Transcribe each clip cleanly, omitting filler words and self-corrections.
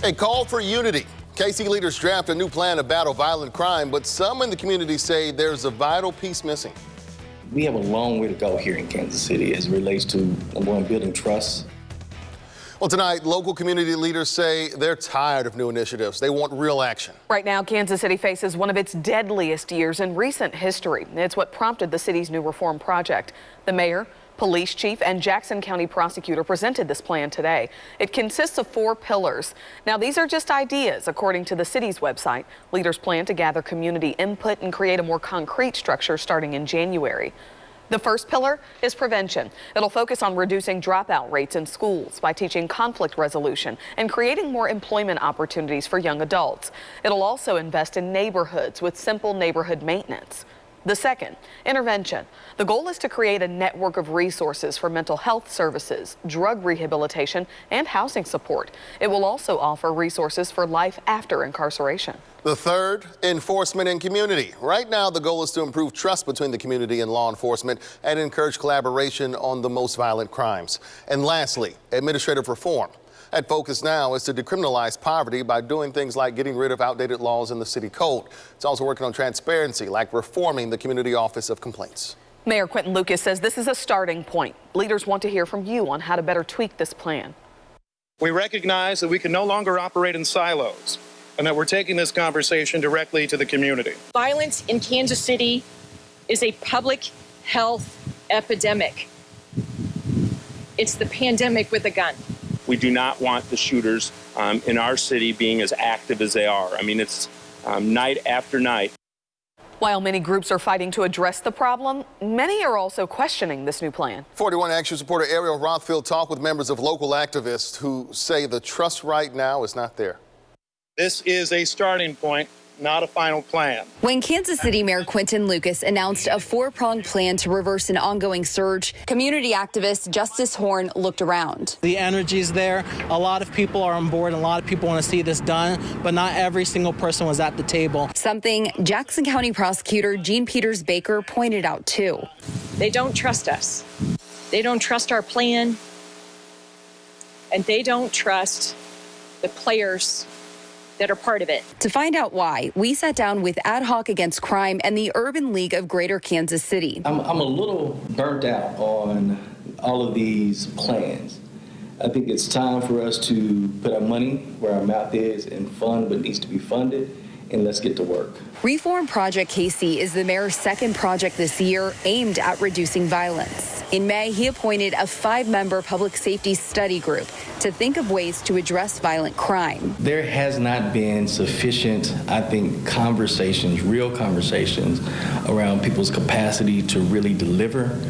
A call for unity. KC leaders draft a new plan to battle violent crime, but some in the community say there's a vital piece missing. We have a long way to go here in Kansas City as it relates to, number one, building trust. Well, tonight, local community leaders say they're tired of new initiatives. They want real action. Right now, Kansas City faces one of its deadliest years in recent history. It's what prompted the city's new reform project. The mayor, police chief, and Jackson County prosecutor presented this plan today. It consists of 4 pillars. Now, these are just ideas, according to the city's website. Leaders plan to gather community input and create a more concrete structure starting in January. The first pillar is prevention. It'll focus on reducing dropout rates in schools by teaching conflict resolution and creating more employment opportunities for young adults. It'll also invest in neighborhoods with simple neighborhood maintenance. The second, intervention. The goal is to create a network of resources for mental health services, drug rehabilitation, and housing support. It will also offer resources for life after incarceration. The third, enforcement and community. Right now, the goal is to improve trust between the community and law enforcement and encourage collaboration on the most violent crimes. And lastly, administrative reform. That focus now is to decriminalize poverty by doing things like getting rid of outdated laws in the city code. It's also working on transparency, like reforming the Community Office of Complaints. Mayor Quentin Lucas says this is a starting point. Leaders want to hear from you on how to better tweak this plan. We recognize that we can no longer operate in silos and that we're taking this conversation directly to the community. Violence in Kansas City is a public health epidemic. It's the pandemic with a gun. We do not want the shooters in our city being as active as they are. I mean, it's night after night. While many groups are fighting to address the problem, many are also questioning this new plan. 41 Action supporter Ariel Rothfield talked with members of local activists who say the trust right now is not there. This is a starting point, not a final plan. When Kansas City Mayor Quentin Lucas announced a 4-pronged plan to reverse an ongoing surge, community activist Justice Horn looked around. The energy's there. A lot of people are on board and a lot of people want to see this done, but not every single person was at the table. Something Jackson County prosecutor Jean Peters Baker pointed out too. They don't trust us. They don't trust our plan, and they don't trust the players that are part of it. To find out why, we sat down with Ad Hoc Against Crime and the Urban League of Greater Kansas City. I'm a little burnt out on all of these plans. I think it's time for us to put our money where our mouth is and fund what needs to be funded, and let's get to work. Reform Project KC is the mayor's second project this year aimed at reducing violence. In May, he appointed a 5-member public safety study group to think of ways to address violent crime. There has not been sufficient, I think, conversations, real conversations around people's capacity to really deliver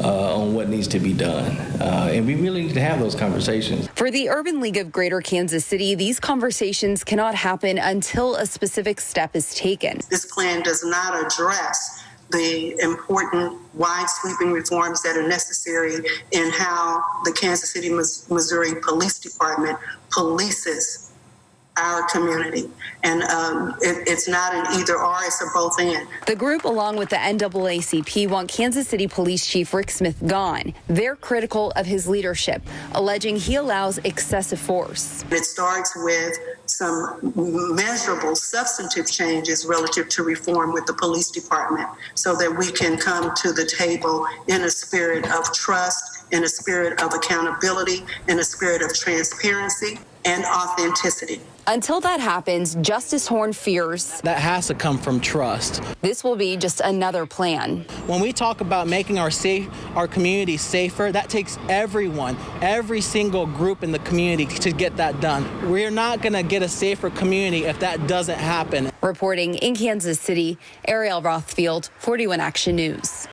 on what needs to be done. And we really need to have those conversations. For the Urban League of Greater Kansas City, these conversations cannot happen until a specific step is taken. This plan does not address the important wide sweeping reforms that are necessary in how the Kansas City, Missouri Police Department polices our community. And it's not an either or, it's a both and. The group, along with the NAACP, want Kansas City Police Chief Rick Smith gone. They're critical of his leadership, alleging he allows excessive force. It starts with some measurable substantive changes relative to reform with the police department so that we can come to the table in a spirit of trust, in a spirit of accountability, in a spirit of transparency and authenticity. Until that happens, Justice Horn fears that has to come from trust. This will be just another plan. When we talk about making our community safer, that takes everyone, every single group in the community to get that done. We're not going to get a safer community if that doesn't happen. Reporting in Kansas City, Ariel Rothfield, 41 Action News.